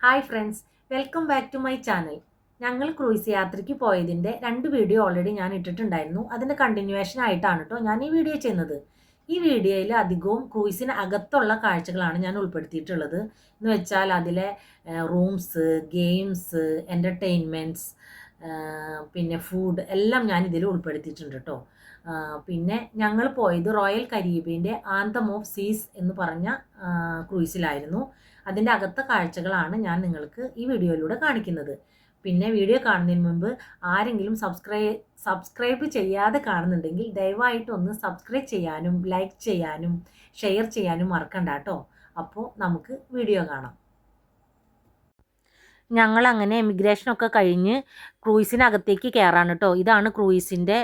Hi friends, welcome back to my channel. ഞങ്ങൾ cruise യാത്രയ്ക്ക് പോയതിൻ്റെ 2 വീഡിയോ ഓൾറെഡി ഞാൻ ഇട്ടിട്ടുണ്ടായിരുന്നു. അതിൻ്റെ കണ്ടിന്യൂവേഷൻ ആയിട്ടാണ് കേട്ടോ ഞാൻ ഈ വീഡിയോ ചെയ്യുന്നത്. ഈ വീഡിയോയിൽ അധികവും ക്രൂയിസിന് അകത്തുള്ള കാഴ്ചകളാണ് ഞാൻ ഉൾപ്പെടുത്തിയിട്ടുള്ളത്. എന്ന് വെച്ചാൽ അതിലെ റൂംസ്, ഗെയിംസ്, എൻ്റർടൈൻമെൻറ്റ്സ്, പിന്നെ ഫുഡ് എല്ലാം ഞാൻ ഇതിൽ ഉൾപ്പെടുത്തിയിട്ടുണ്ട് കേട്ടോ. പിന്നെ ഞങ്ങൾ പോയത് റോയൽ കരീബിയൻ്റെ ആന്തം ഓഫ് സീസ് എന്ന് പറഞ്ഞ ക്രൂയിസിലായിരുന്നു. അതിൻ്റെ അകത്തെ കാഴ്ചകളാണ് ഞാൻ നിങ്ങൾക്ക് ഈ വീഡിയോയിലൂടെ കാണിക്കുന്നത്. പിന്നെ വീഡിയോ കാണുന്നതിന് മുമ്പ് ആരെങ്കിലും സബ്സ്ക്രൈബ് ചെയ്യാതെ കാണുന്നുണ്ടെങ്കിൽ ദയവായിട്ട് ഒന്ന് സബ്സ്ക്രൈബ് ചെയ്യാനും ലൈക്ക് ചെയ്യാനും ഷെയർ ചെയ്യാനും മറക്കണ്ട കേട്ടോ. അപ്പോൾ നമുക്ക് വീഡിയോ കാണാം. ഞങ്ങൾ അങ്ങനെ എമിഗ്രേഷനൊക്കെ കഴിഞ്ഞ് ക്രൂയിസിനകത്തേക്ക് കയറാണ് കേട്ടോ. ഇതാണ് ക്രൂയിസിൻ്റെ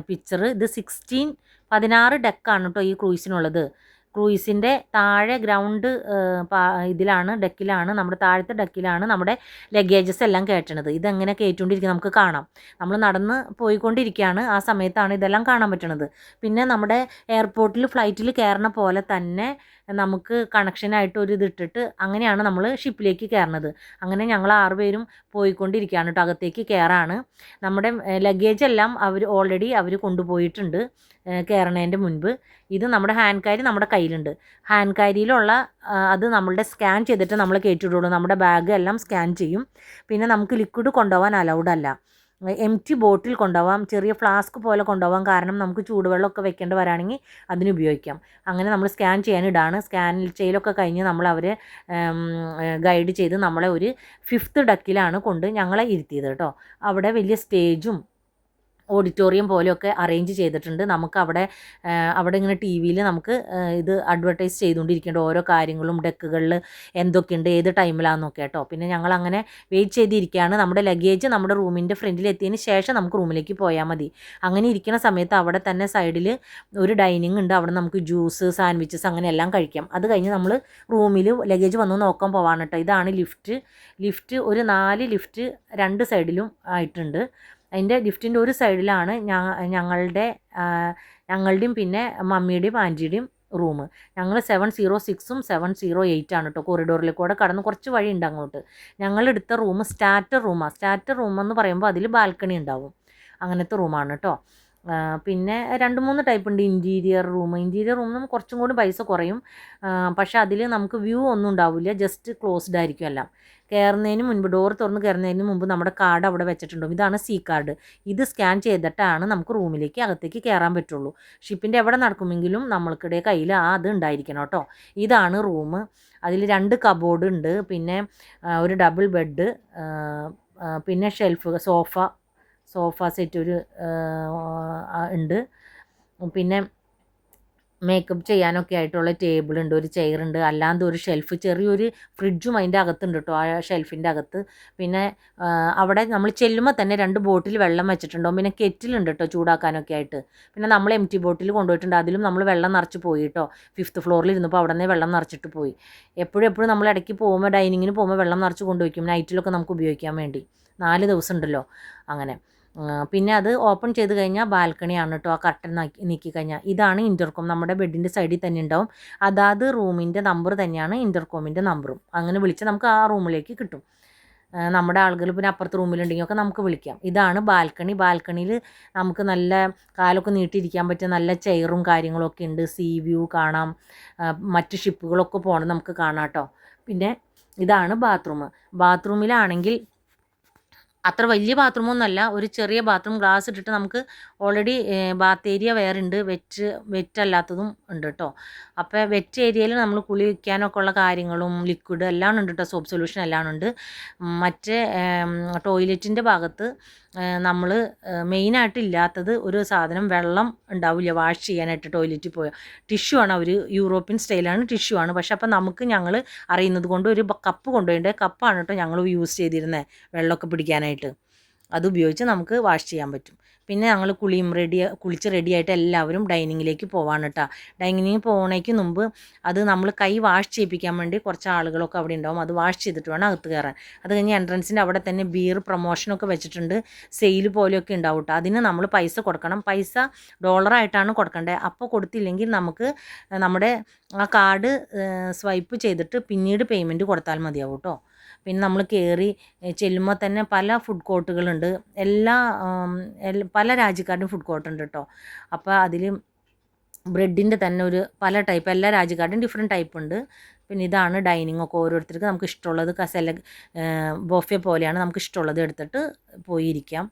പിക്ചർ. ഇത് 16 ഡെക്കാണ് കേട്ടോ ഈ ക്രൂയിസിനുള്ളത്. ക്രൂയിസിൻ്റെ താഴെ ഗ്രൗണ്ട് ഇതിലാണ്, ഡെക്കിലാണ്, നമ്മുടെ താഴത്തെ ഡെക്കിലാണ് നമ്മുടെ ലഗേജസ് എല്ലാം കയറ്റണത്. ഇതെങ്ങനെ കയറ്റുകൊണ്ടിരിക്കുക നമുക്ക് കാണാം. നമ്മൾ നടന്ന് പോയിക്കൊണ്ടിരിക്കുകയാണ്, ആ സമയത്താണ് ഇതെല്ലാം കാണാൻ പറ്റണത്. പിന്നെ നമ്മുടെ എയർപോർട്ടിൽ ഫ്ലൈറ്റിൽ കയറണ പോലെ തന്നെ നമുക്ക് കണക്ഷനായിട്ട് ഒരു ഇതിട്ടിട്ട് അങ്ങനെയാണ് നമ്മൾ ഷിപ്പിലേക്ക് കയറണത്. അങ്ങനെ ഞങ്ങൾ 6 പേരും പോയിക്കൊണ്ടിരിക്കുകയാണ് കേട്ടോ. അകത്തേക്ക് കയറാണ്. നമ്മുടെ ലഗേജ് എല്ലാം ഓൾറെഡി അവർ കൊണ്ടുപോയിട്ടുണ്ട് കയറണതിൻ്റെ മുൻപ്. ഇത് നമ്മുടെ ഹാൻഡ് കാരി നമ്മുടെ കയ്യിലുണ്ട്. ഹാൻഡ് കാരിയിലുള്ള അത് നമ്മളുടെ സ്കാൻ ചെയ്തിട്ട് നമ്മൾ കയറ്റിവിടുള്ളൂ. നമ്മുടെ ബാഗ് എല്ലാം സ്കാൻ ചെയ്യും. പിന്നെ നമുക്ക് ലിക്വിഡ് കൊണ്ടുപോകാൻ അലൗഡ് അല്ല. എംറ്റി ബോട്ടിൽ കൊണ്ടുപോകാം, ചെറിയ ഫ്ലാസ്ക് പോലെ കൊണ്ടുപോകാം. കാരണം നമുക്ക് ചൂടുവെള്ളമൊക്കെ വെക്കേണ്ടി വരാണെങ്കിൽ അതിന് ഉപയോഗിക്കാം. അങ്ങനെ നമ്മൾ സ്കാൻ ചെയ്യാനിടാണ്. സ്കാൻ ചെയ്യലൊക്കെ കഴിഞ്ഞ് നമ്മൾ അവരെ ഗൈഡ് ചെയ്ത് നമ്മളെ ഒരു 5th ഡെക്കിലാണ് കൊണ്ട് ഞങ്ങളെ ഇരുത്തിയത് കേട്ടോ. അവിടെ വലിയ സ്റ്റേജും ഓഡിറ്റോറിയം പോലെയൊക്കെ അറേഞ്ച് ചെയ്തിട്ടുണ്ട്. നമുക്ക് അവിടെ ഇങ്ങനെ ടി വിയിൽ നമുക്ക് ഇത് അഡ്വർടൈസ് ചെയ്തുകൊണ്ടിരിക്കേണ്ട ഓരോ കാര്യങ്ങളും ഡെക്കുകളിൽ എന്തൊക്കെയുണ്ട്, ഏത് ടൈമിലാണെന്നൊക്കെ കേട്ടോ. പിന്നെ ഞങ്ങൾ അങ്ങനെ വെയിറ്റ് ചെയ്തിരിക്കുകയാണ്. നമ്മുടെ ലഗേജ് നമ്മുടെ റൂമിൻ്റെ ഫ്രണ്ടിൽ എത്തിയതിന് ശേഷം നമുക്ക് റൂമിലേക്ക് പോയാൽ മതി. അങ്ങനെ ഇരിക്കുന്ന സമയത്ത് അവിടെ തന്നെ സൈഡിൽ ഒരു ഡൈനിങ് ഉണ്ട്. അവിടെ നമുക്ക് ജ്യൂസ്, സാൻഡ്വിച്ചസ് അങ്ങനെ എല്ലാം കഴിക്കാം. അത് കഴിഞ്ഞ് നമ്മൾ റൂമിൽ ലഗേജ് വന്ന് നോക്കാൻ പോവാണ് കേട്ടോ. ഇതാണ് ലിഫ്റ്റ് ഒരു 4 ലിഫ്റ്റ് 2 സൈഡിലും ആയിട്ടുണ്ട്. അതിൻ്റെ ലിഫ്റ്റിൻ്റെ ഒരു സൈഡിലാണ് ഞങ്ങളുടെയും പിന്നെ മമ്മിയുടെയും ആൻറ്റിയുടെയും റൂം. ഞങ്ങൾ 706ഉം 708 ആണ് കേട്ടോ. കോറിഡോറിലേക്കൂടെ കടന്ന് കുറച്ച് വഴി ഉണ്ട് അങ്ങോട്ട്. ഞങ്ങളെടുത്ത റൂം സ്റ്റാർട്ടർ റൂമാണ്. സ്റ്റാർട്ടർ റൂമെന്ന് പറയുമ്പോൾ അതിൽ ബാൽക്കണി ഉണ്ടാവും. അങ്ങനത്തെ റൂമാണ് കേട്ടോ. പിന്നെ 2-3 ടൈപ്പ് ഉണ്ട്. ഇൻറ്റീരിയർ റൂം കുറച്ചും കൂടി പൈസ കുറയും. പക്ഷേ അതിൽ നമുക്ക് വ്യൂ ഒന്നും ഉണ്ടാവില്ല, ജസ്റ്റ് ക്ലോസ്ഡ് ആയിരിക്കും എല്ലാം. കയറുന്നതിന് മുൻപ്, ഡോർ തുറന്ന് കയറുന്നതിന് മുമ്പ് നമ്മുടെ കാർഡ് അവിടെ വെച്ചിട്ടുണ്ടാവും. ഇതാണ് സി കാർഡ്. ഇത് സ്കാൻ ചെയ്തിട്ടാണ് നമുക്ക് റൂമിലേക്ക് അകത്തേക്ക് കയറാൻ പറ്റുള്ളൂ. ഷിപ്പിൻ്റെ എവിടെ നടക്കുമെങ്കിലും നമ്മൾക്കിടെ കയ്യിൽ അത് ഉണ്ടായിരിക്കണം കേട്ടോ. ഇതാണ് റൂം. അതിൽ 2 കബോർഡ് ഉണ്ട്. പിന്നെ ഒരു ഡബിൾ ബെഡ്, പിന്നെ ഷെൽഫ്, സോഫ സെറ്റ് ഒരു ഉണ്ട്. പിന്നെ മേക്കപ്പ് ചെയ്യാനൊക്കെ ആയിട്ടുള്ള ടേബിളുണ്ട്, ഒരു ചെയറുണ്ട്, അല്ലാതെ ഒരു ഷെൽഫ്, ചെറിയൊരു ഫ്രിഡ്ജും അതിൻ്റെ അകത്തുണ്ട് കേട്ടോ, ആ ഷെൽഫിൻ്റെ അകത്ത്. പിന്നെ അവിടെ നമ്മൾ ചെല്ലുമ്പോൾ തന്നെ 2 ബോട്ടിൽ വെള്ളം വെച്ചിട്ടുണ്ടാവും. പിന്നെ കെറ്റിലുണ്ട് കേട്ടോ ചൂടാക്കാനൊക്കെ ആയിട്ട്. പിന്നെ നമ്മൾ എംറ്റി ബോട്ടിൽ കൊണ്ടുപോയിട്ടുണ്ട്. അതിലും നമ്മൾ വെള്ളം നിറച്ച് പോയി കേട്ടോ. 5th ഫ്ലോറിൽ ഇരുന്നപ്പോൾ അവിടെ നിന്ന് വെള്ളം നിറച്ചിട്ട് പോയി. എപ്പോഴും നമ്മൾ ഇടയ്ക്ക് പോകുമ്പോൾ, ഡൈനിങ്ങിന് പോകുമ്പോൾ വെള്ളം നിറച്ച് കൊണ്ടുപോയിക്കും, നൈറ്റിലൊക്കെ നമുക്ക് ഉപയോഗിക്കാൻ വേണ്ടി. 4 ദിവസം ഉണ്ടല്ലോ അങ്ങനെ. പിന്നെ അത് ഓപ്പൺ ചെയ്ത് കഴിഞ്ഞാൽ ബാൽക്കണിയാണ് കേട്ടോ. ആ കർട്ടൻ നീക്കി കഴിഞ്ഞാൽ ഇതാണ് ഇൻ്റർകോം. നമ്മുടെ ബെഡിൻ്റെ സൈഡിൽ തന്നെ ഉണ്ടാവും. അതാത് റൂമിൻ്റെ നമ്പർ തന്നെയാണ് ഇൻ്റർകോമിൻ്റെ നമ്പറും. അങ്ങനെ വിളിച്ചാൽ നമുക്ക് ആ റൂമിലേക്ക് കിട്ടും. നമ്മുടെ ആളുകൾ പിന്നെ അപ്പുറത്തെ റൂമിലുണ്ടെങ്കിൽ ഒക്കെ നമുക്ക് വിളിക്കാം. ഇതാണ് ബാൽക്കണി. ബാൽക്കണിയിൽ നമുക്ക് നല്ല കാലൊക്കെ നീട്ടിയിരിക്കാൻ പറ്റിയ നല്ല ചെയറും കാര്യങ്ങളൊക്കെ ഉണ്ട്. സീ വ്യൂ കാണാം, മറ്റ് ഷിപ്പുകളൊക്കെ പോകണം നമുക്ക് കാണാം കേട്ടോ. പിന്നെ ഇതാണ് ബാത്റൂമിലാണെങ്കിൽ അത്ര വലിയ ബാത്റൂമൊന്നുമല്ല, ഒരു ചെറിയ ബാത്റൂം, ഗ്ലാസ് ഇട്ടിട്ട് നമുക്ക് ഓൾറെഡി ബാത്ത് ഏരിയ വേറെ ഉണ്ട്, വെറ്റല്ലാത്തതും ഉണ്ട് കേട്ടോ. അപ്പോൾ വെറ്റ് ഏരിയയിൽ നമ്മൾ കുളിക്കാനൊക്കെ ഉള്ള കാര്യങ്ങളും ലിക്വിഡ് എല്ലാം ഉണ്ട് കേട്ടോ, സോപ്പ് സൊല്യൂഷൻ എല്ലാം ഉണ്ട്. മറ്റേ ടോയ്ലറ്റിൻ്റെ ഭാഗത്ത് നമ്മൾ മെയിനായിട്ട് ഇല്ലാത്തത് ഒരു സാധനം, വെള്ളം ഉണ്ടാവില്ല വാഷ് ചെയ്യാനായിട്ട്. ടോയ്ലറ്റിൽ പോയാൽ ടിഷ്യൂ ആണ്, അവർ യൂറോപ്യൻ സ്റ്റൈലാണ്, ടിഷ്യൂ ആണ്. പക്ഷെ അപ്പോൾ ഞങ്ങൾ അറിയുന്നത് കൊണ്ട് ഒരു കപ്പ് കൊണ്ടുപോയിട്ട്, കപ്പാണ് കേട്ടോ ഞങ്ങൾ യൂസ് ചെയ്തിരുന്നത് വെള്ളമൊക്കെ പിടിക്കാനായിട്ട്. അത് ഉപയോഗിച്ച് നമുക്ക് വാഷ് ചെയ്യാൻ പറ്റും. പിന്നെ ഞങ്ങൾ കുളിച്ച് റെഡിയായിട്ട് എല്ലാവരും ഡൈനിങ്ങിലേക്ക് പോവാണ് കേട്ടോ. ഡൈനിങ്ങിൽ പോകണേക്ക് മുമ്പ് അത് നമ്മൾ കൈ വാഷ് ചെയ്യിപ്പിക്കാൻ വേണ്ടി കുറച്ച് ആളുകളൊക്കെ അവിടെ ഉണ്ടാവും. അത് വാഷ് ചെയ്തിട്ട് വേണം അകത്ത് കയറാൻ. അത് കഴിഞ്ഞ് എൻട്രൻസിൻ്റെ അവിടെ തന്നെ ബീർ പ്രൊമോഷനൊക്കെ വെച്ചിട്ടുണ്ട്. സെയിൽ പോലെയൊക്കെ ഉണ്ടാവും കേട്ടോ. അതിന് നമ്മൾ പൈസ കൊടുക്കണം. പൈസ ഡോളറായിട്ടാണ് കൊടുക്കേണ്ടത്. അപ്പോൾ കൊടുത്തില്ലെങ്കിൽ നമുക്ക് നമ്മുടെ ആ കാർഡ് സ്വൈപ്പ് ചെയ്തിട്ട് പിന്നീട് പേയ്മെൻറ്റ് കൊടുത്താൽ മതിയാവും കേട്ടോ. പിന്നെ നമ്മൾ കയറി ചെല്ലുമ്പോൾ തന്നെ പല ഫുഡ് കോർട്ടുകളുണ്ട്. പല രാജ്യക്കാരുടെയും ഫുഡ് കോർട്ട് ഉണ്ട് കേട്ടോ. അപ്പോൾ അതിൽ ബ്രെഡിൻ്റെ തന്നെ പല ടൈപ്പ്, എല്ലാ രാജ്യക്കാരുടെയും ഡിഫറെൻറ്റ് ടൈപ്പ് ഉണ്ട്. പിന്നെ ഇതാണ് ഡൈനിങ് ഒക്കെ. ഓരോരുത്തർക്ക് നമുക്ക് ഇഷ്ടമുള്ളത് ബൊഫെ പോലെയാണ്. നമുക്ക് ഇഷ്ടമുള്ളത് എടുത്തിട്ട് പോയിരിക്കാം.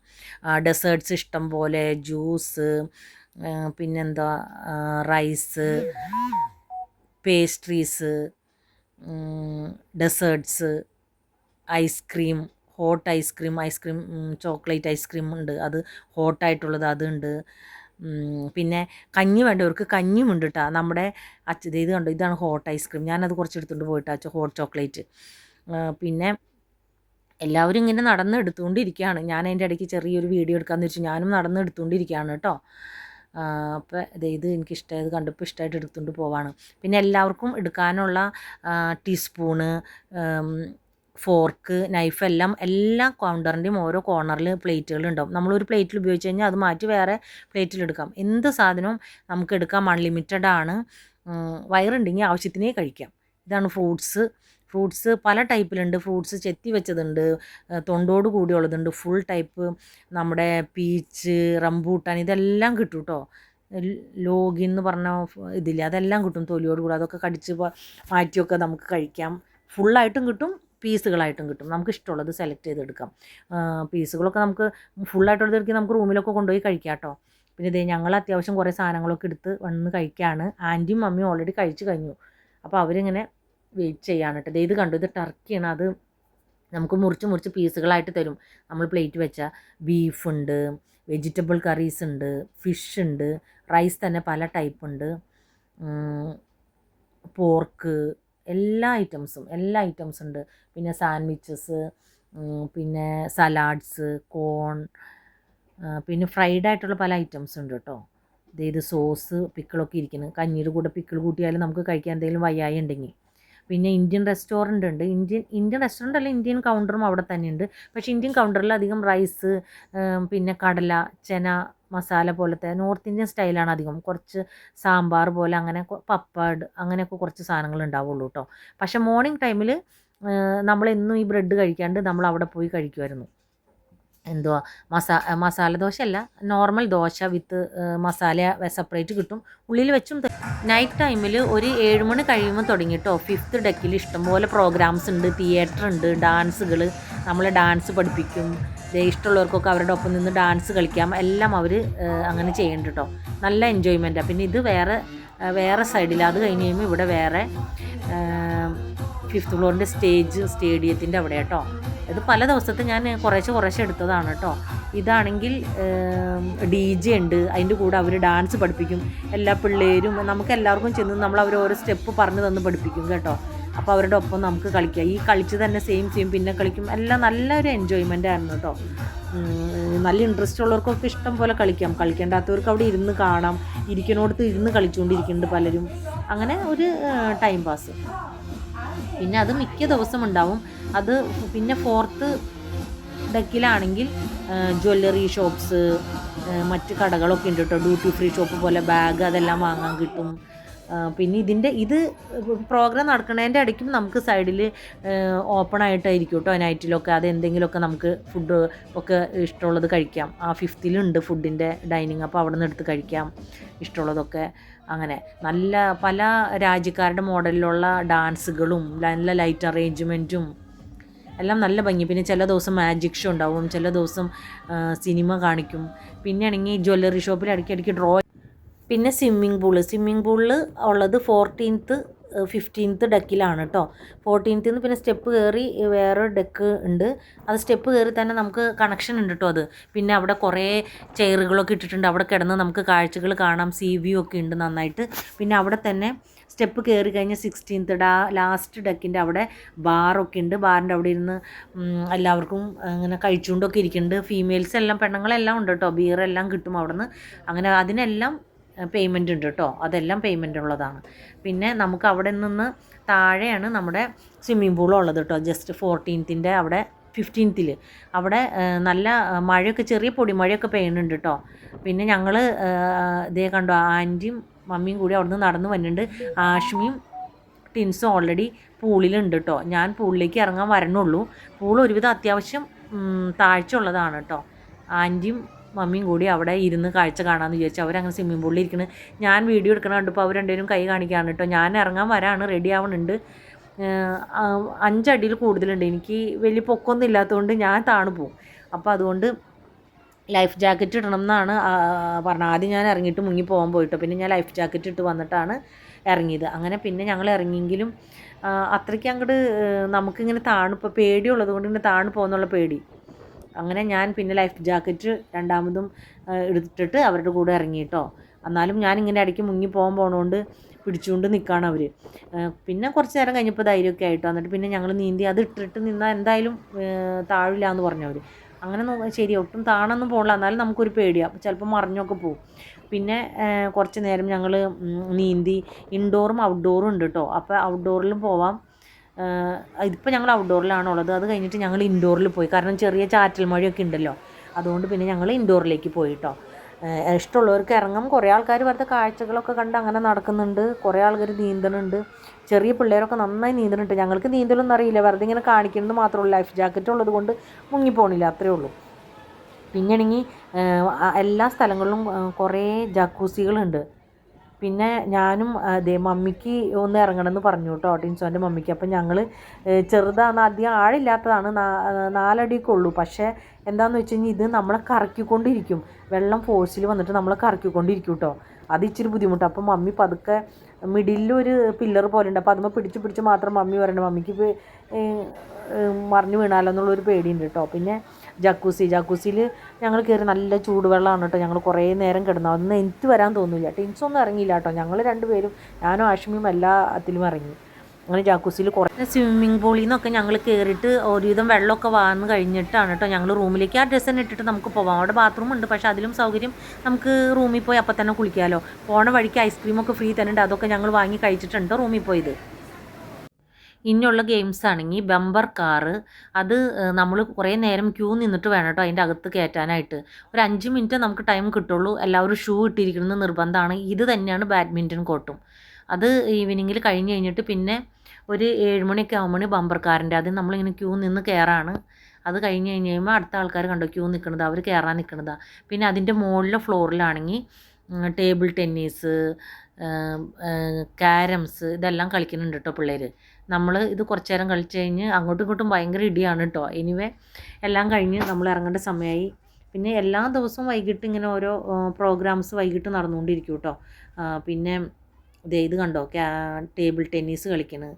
ഡെസേർട്ട്സ് ഇഷ്ടം പോലെ, ജ്യൂസ്, പിന്നെന്താ rice, pastries, desserts, ice cream, hot ice cream, chocolate ice cream ഉണ്ട്. അത് ഹോട്ടായിട്ടുള്ളത് അതുണ്ട്. പിന്നെ കഞ്ഞി വേണ്ടവർക്ക് കഞ്ഞിയും ഉണ്ട് കേട്ടോ. നമ്മുടെ ഇത് കണ്ടോ, ഇതാണ് ഹോട്ട് ഐസ്ക്രീം. ഞാനത് കുറച്ച് എടുത്തുകൊണ്ട് പോയിട്ടാ, ഹോട്ട് ചോക്ലേറ്റ്. പിന്നെ എല്ലാവരും ഇങ്ങനെ നടന്ന് എടുത്തുകൊണ്ടിരിക്കുകയാണ്. ഞാൻ അതിൻ്റെ ഇടയ്ക്ക് ചെറിയൊരു വീഡിയോ എടുക്കാമെന്ന് വെച്ചു. ഞാനും നടന്ന് എടുത്തുകൊണ്ടിരിക്കുകയാണ് കേട്ടോ. അപ്പോൾ ഇത് എനിക്കിഷ്ടമായത് കണ്ടപ്പോൾ ഇഷ്ടമായിട്ട് എടുത്തുകൊണ്ട് പോവാണ്. പിന്നെ എല്ലാവർക്കും എടുക്കാനുള്ള ടീസ്പൂണ്, ഫോർക്ക്, നൈഫ് എല്ലാ കൗണ്ടറിൻ്റെയും ഓരോ കോർണറിൽ പ്ലേറ്റുകളുണ്ടാവും. നമ്മളൊരു പ്ലേറ്റിൽ ഉപയോഗിച്ച് കഴിഞ്ഞാൽ അത് മാറ്റി വേറെ പ്ലേറ്റിലെടുക്കാം. എന്ത് സാധനവും നമുക്ക് എടുക്കാം. അൺലിമിറ്റഡ് ആണ്. വയറുണ്ടെങ്കിൽ ആവശ്യത്തിനേ കഴിക്കാം. ഇതാണ് ഫ്രൂട്ട്സ് പല ടൈപ്പിലുണ്ട്. ഫ്രൂട്ട്സ് ചെത്തി വെച്ചതുണ്ട്, തൊണ്ടോട് കൂടിയുള്ളതുണ്ട്, ഫുൾ ടൈപ്പ്. നമ്മുടെ പീച്ച്, റംബൂട്ടാൻ ഇതെല്ലാം കിട്ടും കേട്ടോ. ലോഗിൻ എന്ന് പറഞ്ഞ ഇതില്ല, അതെല്ലാം കിട്ടും തൊലിയോട് കൂടി. അതൊക്കെ കടിച്ച് മാറ്റിയൊക്കെ നമുക്ക് കഴിക്കാം. ഫുള്ളായിട്ടും കിട്ടും, പീസുകളായിട്ടും കിട്ടും. നമുക്ക് ഇഷ്ടമുള്ളത് സെലക്ട് ചെയ്തെടുക്കാം. പീസുകളൊക്കെ നമുക്ക് ഫുള്ളായിട്ടുള്ളത് നമുക്ക് റൂമിലൊക്കെ കൊണ്ടുപോയി കഴിക്കാം കേട്ടോ. പിന്നെ ഇതേ ഞങ്ങൾ അത്യാവശ്യം കുറേ സാധനങ്ങളൊക്കെ എടുത്ത് വന്ന് കഴിക്കുകയാണ്. ആൻറ്റിയും മമ്മിയും ഓൾറെഡി കഴിച്ച് കഴിഞ്ഞു. അപ്പോൾ അവരിങ്ങനെ വെയിറ്റ് ചെയ്യാണ് കേട്ടോ. ഇത് കണ്ടു, ഇത് ടർക്കിയാണ്. അത് നമുക്ക് മുറിച്ച് പീസുകളായിട്ട് തരും. നമ്മൾ പ്ലേറ്റ് വെച്ചാൽ ബീഫുണ്ട്, വെജിറ്റബിൾ കറീസ് ഉണ്ട്, ഫിഷ് ഉണ്ട്, റൈസ് തന്നെ പല ടൈപ്പ് ഉണ്ട്, പോർക്ക്, എല്ലാ ഐറ്റംസും ഉണ്ട്. പിന്നെ സാൻഡ്വിച്ചസ്, പിന്നെ സലാഡ്സ്, കോൺ, പിന്നെ ഫ്രൈഡ് ആയിട്ടുള്ള പല ഐറ്റംസ് ഉണ്ട് കേട്ടോ. ഇത് സോസ്, പിക്കിളൊക്കെ ഇരിക്കുന്നു. കഞ്ഞിയുടെ കൂടെ പിക്കിൾ കൂട്ടിയാലും നമുക്ക് കഴിക്കാൻ എന്തെങ്കിലും വയ്യായി ഉണ്ടെങ്കിൽ. പിന്നെ ഇന്ത്യൻ റെസ്റ്റോറൻ്റ് ഉണ്ട്. ഇന്ത്യൻ റെസ്റ്റോറൻ്റ് അല്ല, ഇന്ത്യൻ കൗണ്ടറും അവിടെ തന്നെയുണ്ട്. പക്ഷേ ഇന്ത്യൻ കൗണ്ടറിൽ അധികം റൈസ്, പിന്നെ കടല, ചന മസാല പോലത്തെ നോർത്ത് ഇന്ത്യൻ സ്റ്റൈലാണ് അധികം. കുറച്ച് സാമ്പാർ പോലെ, അങ്ങനെ പപ്പഡ്, അങ്ങനെയൊക്കെ കുറച്ച് സാധനങ്ങൾ ഉണ്ടാവുള്ളൂ കേട്ടോ. പക്ഷേ മോർണിംഗ് ടൈമിൽ നമ്മളെന്നും ഈ ബ്രെഡ് കഴിക്കാണ്ട് നമ്മൾ അവിടെ പോയി കഴിക്കുമായിരുന്നു. എന്തുവാ മസാല ദോശ അല്ല, നോർമൽ ദോശ വിത്ത് മസാല സെപ്പറേറ്റ് കിട്ടും, ഉള്ളിൽ വെച്ചും. നൈറ്റ് ടൈമിൽ ഒരു 7 മണി കഴിയുമ്പോൾ തുടങ്ങിയിട്ടോ 5th ഡെക്കിൽ ഇഷ്ടംപോലെ പ്രോഗ്രാംസ് ഉണ്ട്, തിയേറ്റർ ഉണ്ട്, ഡാൻസുകൾ, നമ്മളെ ഡാൻസ് പഠിപ്പിക്കും. ഇഷ്ടമുള്ളവർക്കൊക്കെ അവരുടെ ഒപ്പം നിന്ന് ഡാൻസ് കളിക്കാം. എല്ലാം അവർ അങ്ങനെ ചെയ്യുന്നുണ്ട് കേട്ടോ. നല്ല എൻജോയ്മെൻറ്റാണ്. പിന്നെ ഇത് വേറെ സൈഡിൽ. അത് കഴിഞ്ഞ് കഴിയുമ്പോൾ ഇവിടെ വേറെ 5th ഫ്ലോറിൻ്റെ സ്റ്റേഡിയത്തിൻ്റെ അവിടെ കേട്ടോ. ഇത് പല ദിവസത്തെ ഞാൻ കുറേശ്ശെ എടുത്തതാണ് കേട്ടോ. ഇതാണെങ്കിൽ DJ ഉണ്ട്, അതിൻ്റെ കൂടെ അവർ ഡാൻസ് പഠിപ്പിക്കും. എല്ലാ പിള്ളേരും നമുക്ക് എല്ലാവർക്കും ചെന്ന് നമ്മൾ അവർ ഓരോ സ്റ്റെപ്പ് പറഞ്ഞു തന്ന് പഠിപ്പിക്കും കേട്ടോ. അപ്പോൾ അവരുടെ ഒപ്പം നമുക്ക് കളിക്കാം. ഈ കളിച്ച് തന്നെ സെയിം പിന്നെ കളിക്കും. എല്ലാം നല്ലൊരു എൻജോയ്മെൻ്റ് ആയിരുന്നു കേട്ടോ. നല്ല ഇൻട്രസ്റ്റ് ഉള്ളവർക്കൊക്കെ ഇഷ്ടം പോലെ കളിക്കാം. കളിക്കേണ്ടാത്തവർക്ക് അവിടെ ഇരുന്ന് കാണാം. ഇരിക്കണോടത്ത് ഇരുന്ന് കളിച്ചുകൊണ്ടിരിക്കുന്നുണ്ട് പലരും. അങ്ങനെ ഒരു ടൈം പാസ്. പിന്നെ അത് മിക്ക ദിവസം ഉണ്ടാവും. അത് പിന്നെ 4th ഡെക്കിലാണെങ്കിൽ ജ്വല്ലറി ഷോപ്സ്, മറ്റ് കടകളൊക്കെ ഉണ്ട് കേട്ടോ. ഡ്യൂട്ടി ഫ്രീ ഷോപ്പ് പോലെ ബാഗ് അതെല്ലാം വാങ്ങാൻ കിട്ടും. പിന്നെ ഇത് പ്രോഗ്രാം നടക്കുന്നതിൻ്റെ ഇടയ്ക്കും നമുക്ക് സൈഡിൽ ഓപ്പൺ ആയിട്ടായിരിക്കും കേട്ടോ. നൈറ്റിലൊക്കെ അതെന്തെങ്കിലുമൊക്കെ നമുക്ക് ഫുഡ് ഒക്കെ ഇഷ്ടമുള്ളത് കഴിക്കാം. ആ 5th ഫുഡിൻ്റെ ഡൈനിങ്. അപ്പോൾ അവിടെ നിന്ന് എടുത്ത് കഴിക്കാം ഇഷ്ടമുള്ളതൊക്കെ. അങ്ങനെ നല്ല പല രാജ്യക്കാരുടെ മോഡലിലുള്ള ഡാൻസുകളും നല്ല ലൈറ്റ് അറേഞ്ച്മെൻറ്റും എല്ലാം നല്ല ഭംഗി. പിന്നെ ചില ദിവസം മാജിക് ഷോ ഉണ്ടാവും, ചില ദിവസം സിനിമ കാണിക്കും. പിന്നെ ആണെങ്കിൽ ജ്വല്ലറി ഷോപ്പിൽ ഇടയ്ക്കിടയ്ക്ക് ഡ്രോ. പിന്നെ സ്വിമ്മിംഗ് പൂളിൽ ഉള്ളത് 14th 15th ഡെക്കിലാണ് കേട്ടോ. 14th പിന്നെ സ്റ്റെപ്പ് കയറി വേറെ ഡെക്ക് ഉണ്ട്. അത് സ്റ്റെപ്പ് കയറി തന്നെ നമുക്ക് കണക്ഷൻ ഉണ്ട് കേട്ടോ. അത് പിന്നെ അവിടെ കുറേ ചെയറുകളൊക്കെ ഇട്ടിട്ടുണ്ട്. അവിടെ കിടന്ന് നമുക്ക് കാഴ്ചകൾ കാണാം. സീ വ്യൂ ഒക്കെ ഉണ്ട് നന്നായിട്ട്. പിന്നെ അവിടെ തന്നെ സ്റ്റെപ്പ് കയറി കഴിഞ്ഞാൽ 16th ലാസ്റ്റ് ഡെക്കിൻ്റെ അവിടെ ബാറൊക്കെ ഉണ്ട്. ബാറിൻ്റെ അവിടെ ഇരുന്ന് എല്ലാവർക്കും ഇങ്ങനെ കഴിച്ചുകൊണ്ടൊക്കെ ഇരിക്കുന്നുണ്ട്. ഫീമെയിൽസ് എല്ലാം പെണ്ണുങ്ങളെല്ലാം ഉണ്ട് കേട്ടോ. ബിയറെല്ലാം കിട്ടും അവിടെ നിന്ന്. അങ്ങനെ അതിനെല്ലാം പേയ്മെൻ്റ് ഉണ്ട് കേട്ടോ. അതെല്ലാം പേയ്മെൻ്റ് ഉള്ളതാണ്. പിന്നെ നമുക്ക് അവിടെ നിന്ന് താഴെയാണ് നമ്മുടെ സ്വിമ്മിംഗ് പൂളുള്ളത് കേട്ടോ. ജസ്റ്റ് 14th അവിടെ 15th അവിടെ നല്ല മഴയൊക്കെ ചെറിയ പൊടിമഴയൊക്കെ പെയ്യുന്നുണ്ട് കേട്ടോ. പിന്നെ ഞങ്ങൾ ഇതേ കണ്ടു ആൻറ്റിയും മമ്മിയും കൂടി അവിടെ നിന്ന് നടന്ന് വരുന്നുണ്ട്. ആഷ്മിയും ടിൻസും ഓൾറെഡി പൂളിലുണ്ട് കേട്ടോ. ഞാൻ പൂളിലേക്ക് ഇറങ്ങാൻ വരണുള്ളൂ. പൂൾ ഒരുവിധം അത്യാവശ്യം താഴ്ച ഉള്ളതാണ് കേട്ടോ. ആൻറ്റിയും മമ്മിയും കൂടി അവിടെ ഇരുന്ന് കാഴ്ച കാണാമെന്ന് വിചാരിച്ചു. അവരങ്ങനെ സ്വിമ്മിംഗ് പൂളിൽ ഇരിക്കുന്നത് ഞാൻ വീഡിയോ എടുക്കണം കണ്ടപ്പോൾ അവർ രണ്ടുപേരും കൈ കാണിക്കുകയാണ് കേട്ടോ. ഞാൻ ഇറങ്ങാൻ വരാണ്, റെഡി ആവുന്നുണ്ട്. 5 അടിയിൽ കൂടുതലുണ്ട്. എനിക്ക് വലിയ പൊക്കമൊന്നും ഇല്ലാത്തതുകൊണ്ട് ഞാൻ താണു പോകും. അപ്പോൾ അതുകൊണ്ട് ലൈഫ് ജാക്കറ്റ് ഇടണം എന്നാണ് പറഞ്ഞത്. ആദ്യം ഞാൻ ഇറങ്ങിയിട്ട് മുങ്ങി പോകാൻ പോയിട്ടോ. പിന്നെ ഞാൻ ലൈഫ് ജാക്കറ്റ് ഇട്ട് വന്നിട്ടാണ് ഇറങ്ങിയത്. അങ്ങനെ പിന്നെ ഞങ്ങൾ ഇറങ്ങിയെങ്കിലും അത്രയ്ക്ക് അങ്ങോട്ട് നമുക്കിങ്ങനെ ഇപ്പോൾ പേടിയുള്ളത് കൊണ്ട് ഇങ്ങനെ താണു പോകുന്നുള്ള പേടി. അങ്ങനെ ഞാൻ പിന്നെ ലൈഫ് ജാക്കറ്റ് രണ്ടാമതും എടുത്തിട്ട് അവരുടെ കൂടെ ഇറങ്ങി കേട്ടോ. എന്നാലും ഞാനിങ്ങനെ ഇടയ്ക്ക് മുങ്ങി പോകണോണ്ട് പിടിച്ചുകൊണ്ട് നിൽക്കുകയാണ് അവർ. പിന്നെ കുറച്ച് നേരം കഴിഞ്ഞപ്പോൾ ധൈര്യമൊക്കെ ആയിട്ടോ. എന്നിട്ട് പിന്നെ ഞങ്ങൾ നീന്തി അത് ഇട്ടിട്ട് നിന്നാൽ എന്തായാലും താഴില്ല എന്ന് പറഞ്ഞവർ. അങ്ങനെ ശരി ഒട്ടും താണൊന്നും പോകില്ല, എന്നാലും നമുക്കൊരു പേടിയാണ്, ചിലപ്പോൾ മറിഞ്ഞൊക്കെ പോകും. പിന്നെ കുറച്ച് നേരം ഞങ്ങൾ നീന്തി. ഇൻഡോറും ഔട്ട്ഡോറും ഉണ്ട് കേട്ടോ. അപ്പോൾ ഔട്ട്ഡോറിലും പോവാം. ഇതിപ്പോൾ ഞങ്ങൾ ഔട്ട്ഡോറിലാണ് ഉള്ളത്. അത് കഴിഞ്ഞിട്ട് ഞങ്ങൾ ഇൻഡോറിൽ പോയി. കാരണം ചെറിയ ചാറ്റൽ മഴയൊക്കെ ഉണ്ടല്ലോ, അതുകൊണ്ട് പിന്നെ ഞങ്ങൾ ഇൻഡോറിലേക്ക് പോയി കേട്ടോ. ഇഷ്ടമുള്ളവർക്ക് ഇറങ്ങാം. കുറേ ആൾക്കാർ വെറുതെ കാഴ്ചകളൊക്കെ കണ്ട് അങ്ങനെ നടക്കുന്നുണ്ട്. കുറേ ആൾക്കാർ നീന്തലുണ്ട്. ചെറിയ പിള്ളേരൊക്കെ നന്നായി നീന്തലുണ്ട്. ഞങ്ങൾക്ക് നീന്തലൊന്നും അറിയില്ല, വെറുതെ ഇങ്ങനെ കാണിക്കുന്നത് മാത്രമേ ഉള്ളൂ. ലൈഫ് ജാക്കറ്റ് ഉള്ളത് കൊണ്ട് മുങ്ങിപ്പോണില്ല, അത്രയേ ഉള്ളൂ. പിന്നെയാണെങ്കിൽ എല്ലാ സ്ഥലങ്ങളിലും കുറേ ജക്കൂസികളുണ്ട്. പിന്നെ ഞാനും മമ്മിക്ക് ഒന്ന് ഇറങ്ങണമെന്ന് പറഞ്ഞു കേട്ടോ, ടിൻസോൻ്റെ മമ്മിക്ക്. അപ്പം ഞങ്ങൾ ചെറുതാണ്, അധികം ആഴില്ലാത്തതാണ്, 4 അടിയൊക്കെ ഉള്ളൂ. പക്ഷേ എന്താണെന്ന് വെച്ച് കഴിഞ്ഞാൽ ഇത് നമ്മളെ കറക്കിക്കൊണ്ടിരിക്കും. വെള്ളം ഫോഴ്സിൽ വന്നിട്ട് നമ്മളെ കറക്കിക്കൊണ്ടിരിക്കും കേട്ടോ. അത് ഇച്ചിരി ബുദ്ധിമുട്ടാണ്. അപ്പം മമ്മി പതുക്കെ മിഡിലൊരു പില്ലർ പോലെ ഉണ്ട്. അപ്പോൾ അതുമ്പോൾ പിടിച്ച് മാത്രം മമ്മി പറയണം. മമ്മിക്ക് മറിഞ്ഞു വീണാലോ എന്നുള്ളൊരു പേടിയുണ്ട് കേട്ടോ. പിന്നെ ജക്കൂസിയിൽ ഞങ്ങൾ കയറി. നല്ല ചൂടുവെള്ളമാണ് കേട്ടോ. ഞങ്ങൾ കുറേ നേരം കിടന്നു. അതൊന്നും എനിക്ക് വരാൻ തോന്നില്ല. ടിൻസൊന്നും ഇറങ്ങിയില്ല കേട്ടോ. ഞങ്ങൾ രണ്ടുപേരും, ഞാനും ആഷ്മിയും എല്ലാത്തിലും ഇറങ്ങി. അങ്ങനെ ജാക്കൂസിയിൽ കുറേ സ്വിമ്മിംഗ് പൂളിൽ നിന്നൊക്കെ ഞങ്ങൾ കയറിയിട്ട് ഒരുവിധം വെള്ളമൊക്കെ വന്ന് കഴിഞ്ഞിട്ടാണ് കേട്ടോ ഞങ്ങൾ റൂമിലേക്ക് ആ ഡ്രസ്സ് തന്നെ ഇട്ടിട്ട് നമുക്ക് പോകാം. അവിടെ ബാത്റൂം ഉണ്ട്, പക്ഷേ അതിലും സൗകര്യം നമുക്ക് റൂമിൽ പോയി അപ്പം തന്നെ കുളിക്കാമല്ലോ. പോണ വഴിക്ക് ഐസ്ക്രീമൊക്കെ ഫ്രീ തന്നെ ഉണ്ട്. അതൊക്കെ ഞങ്ങൾ വാങ്ങി കഴിച്ചിട്ടുണ്ട് റൂമിൽ പോയത്. ഇനിയുള്ള ഗെയിംസ് ആണെങ്കിൽ ബമ്പർ കാറ്. അത് നമ്മൾ കുറേ നേരം ക്യൂ നിന്നിട്ട് വേണം കേട്ടോ അതിൻ്റെ അകത്ത് കയറ്റാനായിട്ട്. ഒരു 5 മിനിറ്റ് നമുക്ക് ടൈം കിട്ടുള്ളൂ. എല്ലാവരും ഷൂ ഇട്ടിരിക്കുന്നത് നിർബന്ധമാണ്. ഇത് തന്നെയാണ് ബാഡ്മിൻ്റൺ കോർട്ടും. അത് ഈവനിങ്ങിൽ കഴിഞ്ഞ് കഴിഞ്ഞിട്ട് പിന്നെ ഒരു 7 മണിയൊക്കെ ആകുമ്പോൾ ബമ്പർ കാറിൻ്റെ അത് നമ്മളിങ്ങനെ ക്യൂ നിന്ന് കയറാണ്. അത് കഴിഞ്ഞ് കഴിയുമ്പോൾ അടുത്ത ആൾക്കാർ കണ്ടോ ക്യൂ നിൽക്കുന്നത്, അവർ കയറാൻ നിൽക്കുന്നതാണ്. പിന്നെ അതിൻ്റെ മുകളിലെ ഫ്ലോറിലാണെങ്കിൽ ടേബിൾ ടെന്നീസ്, ക്യാരംസ് ഇതെല്ലാം കളിക്കുന്നുണ്ട് കേട്ടോ പിള്ളേർ. നമ്മൾ ഇത് കുറച്ച് നേരം കളിച്ച് കഴിഞ്ഞ് അങ്ങോട്ടും ഇങ്ങോട്ടും ഭയങ്കര ഇടിയാണ് കേട്ടോ. എനിവേ എല്ലാം കഴിഞ്ഞ് നമ്മൾ ഇറങ്ങേണ്ട സമയമായി. പിന്നെ എല്ലാ ദിവസവും വൈകിട്ട് ഇങ്ങനെ ഓരോ പ്രോഗ്രാംസ് വൈകിട്ട് നടന്നുകൊണ്ടിരിക്കും കേട്ടോ. പിന്നെ ഇത് കണ്ടോ ടേബിൾ ടെന്നീസ് കളിക്കണ്,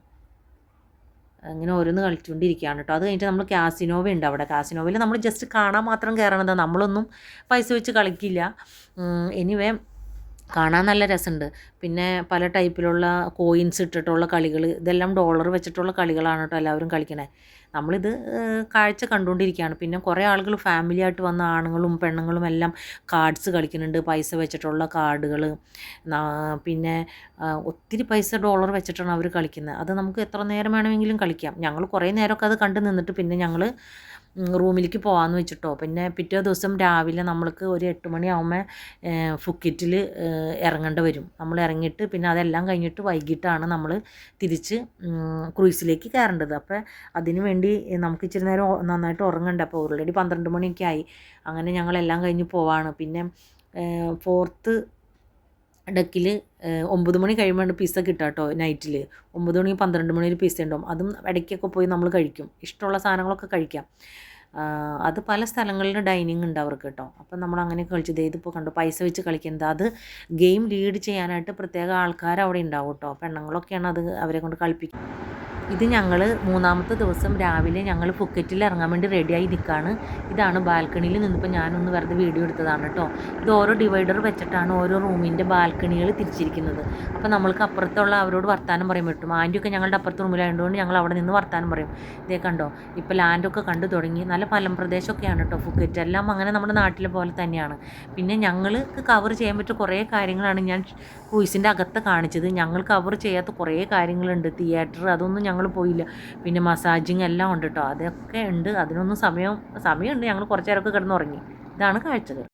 അങ്ങനെ ഓരോന്ന് കളിച്ചുകൊണ്ടിരിക്കുകയാണ് കേട്ടോ. അത് കഴിഞ്ഞിട്ട് നമ്മൾ കാസിനോവ ഉണ്ട് അവിടെ. കാസിനോവയിൽ നമ്മൾ ജസ്റ്റ് കാണാൻ മാത്രം കയറണതാണ്, നമ്മളൊന്നും പൈസ വെച്ച് കളിക്കില്ല. എനിവേ കാണാൻ നല്ല രസമുണ്ട്. പിന്നെ പല ടൈപ്പിലുള്ള കോയിൻസ് ഇട്ടിട്ടുള്ള കളികൾ, ഇതെല്ലാം ഡോളർ വെച്ചിട്ടുള്ള കളികളാണ് കേട്ടോ എല്ലാവരും കളിക്കണേ. നമ്മളിത് കാഴ്ച കണ്ടുകൊണ്ടിരിക്കുകയാണ്. പിന്നെ കുറേ ആളുകൾ ഫാമിലി ആയിട്ട് വന്ന ആണുങ്ങളും പെണ്ണുങ്ങളും എല്ലാം കാർഡ്സ് കളിക്കുന്നുണ്ട്, പൈസ വെച്ചിട്ടുള്ള കാർഡുകൾ. പിന്നെ ഒത്തിരി പൈസ ഡോളർ വെച്ചിട്ടാണ് അവർ കളിക്കുന്നത്. അത് നമുക്ക് എത്ര നേരം വേണമെങ്കിലും കളിക്കാം. ഞങ്ങൾ കുറേ നേരമൊക്കെ അത് കണ്ട് നിന്നിട്ട് പിന്നെ ഞങ്ങൾ റൂമിലേക്ക് പോകാമെന്ന് വെച്ചിട്ടോ. പിന്നെ പിറ്റേ ദിവസം രാവിലെ നമ്മൾക്ക് ഒരു 8 മണിയാകുമ്പോൾ ഫുക്കറ്റിൽ ഇറങ്ങേണ്ടി വരും. നമ്മൾ ഇറങ്ങിയിട്ട് പിന്നെ അതെല്ലാം കഴിഞ്ഞിട്ട് വൈകിട്ടാണ് നമ്മൾ തിരിച്ച് ക്രൂയിസിലേക്ക് കയറേണ്ടത്. അപ്പോൾ അതിന് വേണ്ടി നമുക്ക് ഇച്ചിരി നേരം നന്നായിട്ട് ഉറങ്ങണ്ടേ. അപ്പോൾ ഓൾറെഡി 12 മണിയൊക്കെ ആയി. അങ്ങനെ ഞങ്ങളെല്ലാം കഴിഞ്ഞ് പോവാണ്. പിന്നെ 4th ഡെക്കിൽ 9 മണി കഴിയുമ്പോൾ പിസ്സ കിട്ടുക കേട്ടോ. നൈറ്റിൽ 9 മണി 12 മണി ഒരു പിസ്സ ഉണ്ടാവും. അതും ഇടയ്ക്കൊക്കെ പോയി നമ്മൾ കഴിക്കും. ഇഷ്ടമുള്ള സാധനങ്ങളൊക്കെ കഴിക്കാം. അത് പല സ്ഥലങ്ങളിലും ഡൈനിങ് ഉണ്ട് അവർക്ക് കേട്ടോ. അപ്പം നമ്മൾ അങ്ങനെ കളിച്ചത്. ഇതിപ്പോൾ കണ്ടു പൈസ വെച്ച് കളിക്കുന്നത്. അത് ഗെയിം ലീഡ് ചെയ്യാനായിട്ട് പ്രത്യേക ആൾക്കാർ അവിടെ ഉണ്ടാവും കേട്ടോ. പെണ്ണുങ്ങളൊക്കെയാണ് അത് അവരെ കൊണ്ട് കളിപ്പിക്കും. ഇത് ഞങ്ങൾ മൂന്നാമത്തെ ദിവസം രാവിലെ ഞങ്ങൾ ഫുക്കറ്റിൽ ഇറങ്ങാൻ വേണ്ടി റെഡിയായി നിൽക്കുകയാണ്. ഇതാണ് ബാൽക്കണിയിൽ നിന്നിപ്പോൾ ഞാനൊന്ന് വെറുതെ വീഡിയോ എടുത്തതാണ് കേട്ടോ. ഇത് ഓരോ ഡിവൈഡർ വെച്ചിട്ടാണ് ഓരോ റൂമിൻ്റെ ബാൽക്കണികൾ തിരിച്ചിരിക്കുന്നത്. അപ്പോൾ നമ്മൾക്ക് അപ്പുറത്തുള്ള അവരോട് വർത്താനം പറയാൻ പറ്റും. ആൻറ്റിയൊക്കെ ഞങ്ങളുടെ അപ്പുറത്തെ റൂമിലായതുകൊണ്ട് ഞങ്ങൾ അവിടെ നിന്ന് വർത്താനം പറയും. ഇതേ കണ്ടോ, ഇപ്പോൾ ലാൻഡൊക്കെ കണ്ടു തുടങ്ങി. നല്ല മലമ്പ്രദേശമൊക്കെയാണ് കേട്ടോ ഫുക്കറ്റ്. എല്ലാം അങ്ങനെ നമ്മുടെ നാട്ടിലെ പോലെ തന്നെയാണ്. പിന്നെ ഞങ്ങൾക്ക് കവർ ചെയ്യാൻ പറ്റിയ കുറേ കാര്യങ്ങളാണ് ഞാൻ ക്രൂയിസിൻ്റെ അകത്ത് കാണിച്ചത്. ഞങ്ങൾ കവർ ചെയ്യാത്ത കുറേ കാര്യങ്ങളുണ്ട്. തിയേറ്റർ അതൊന്നും ഞങ്ങൾ പോയില്ല. പിന്നെ മസാജിങ് എല്ലാം ഉണ്ട് കേട്ടോ. അതൊക്കെ ഉണ്ട്. അതിനൊന്നും സമയമുണ്ട്. ഞങ്ങൾ കുറച്ച് നേരമൊക്കെ കിടന്നുറങ്ങി. ഇതാണ് കാഴ്ചകൾ.